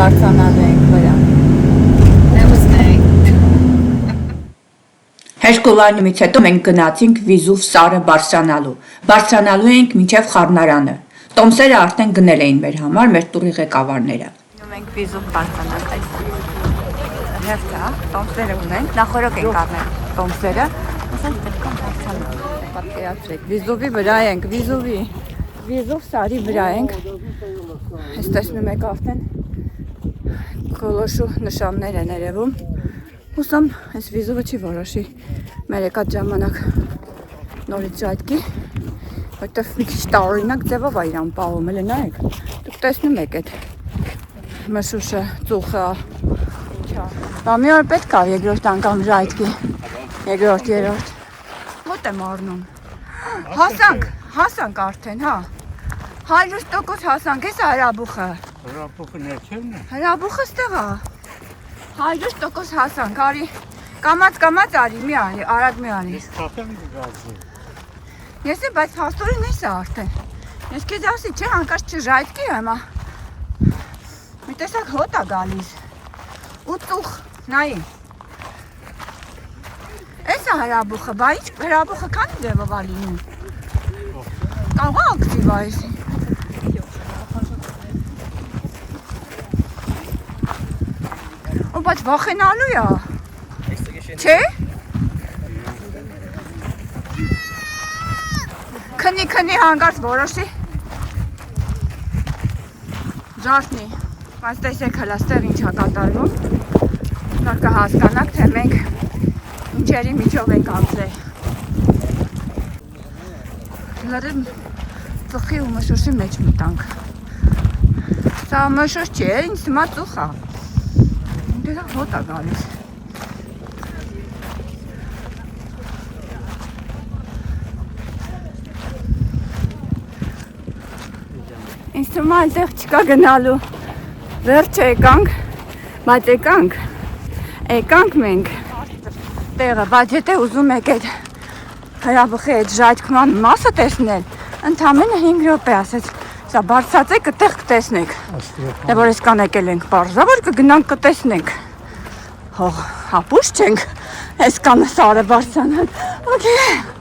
բարձրանալու ենք վրա։ Հեշկուլանումից հետո մենք գնացինք Վիզուվ սարը բարձրանալու։ Բարձրանալու էինք մինչև խառնարանը։ Տոմսերը արդեն գնել էին մեր համար մեր տուրի ղեկավարները։ Մենք Վիզուվ բարձրանանք այս հերթա, տոմսերը ունենք, նախորոք ենք առնել տոմսերը, ասենք պետք է բարձրանանք։ Պատկերացրեք, Վիզուվի վրա ենք, Վիզուվ սարի վրա ենք։ Այս տեսնում եք արդեն գոլոշու նշաններ են երևում։ Հուսամ այս Վիզուվը չի որոշի մեր եկած ժամանակ նորից ժայթքի, որտեղ մի քիչ տարօրինակ ձևով է իրան պահում, էլի նայեք, դուք տեսնում եք այդ մշուշը, ծուխը, բա մի օր պետք է երկրորդ անգամ ժայթքի, երրորդ, մոտ եմ առնում, հասանք արդեն, հա, 100% հասանք, ես է հրաբուխը, հրաբուխը ստեղ է, 100% հասանք, արի, կամած արի, մի արի, արագ մի արի, ես է, բայց հաստորին ես է արդեն, ես կեզ ասի, չէ, հանկարծ չժայթքի հիմա, մի տեսակ հոտ է գալիս, ու ծուխ, նայի, ես է հրաբուխը, բա ինչ հրաբուխը քանի ձևով է լինում, կաղա ակտիվ է եսի, ու բայց վախենալու է, չէ, քնի հանգարց որոշի, ժարտնի, բայց տեսեք հլա ստեղ ինչ է կատարվում, որ կհասկանաք, թե մենք ինչերի միջով ենք անցել։ Լրիվ ծխի ու մշուշի մեջ մտանք։ Սա մշուշ չի, ինձ հիմա ծուխ է։ Դեհա հոտ է գալիս։ Ինձ թվում է այդտեղ չկա գնալու, վերջ եկանք, բայց եկանք մենք տեղը, բայց եթե ուզում եք այդ հրաբուխի այդ ժայթքման մասը տեսնել, ընդամենը 5 րոպե ասեց, սա բարձրացեք այդտեղ կտեսնեք, դե որ այսքան եկել ենք պարզաբար կգնանք կտեսնենք, հապուշ չենք այսքան սարը բարձրանալ, օքեյ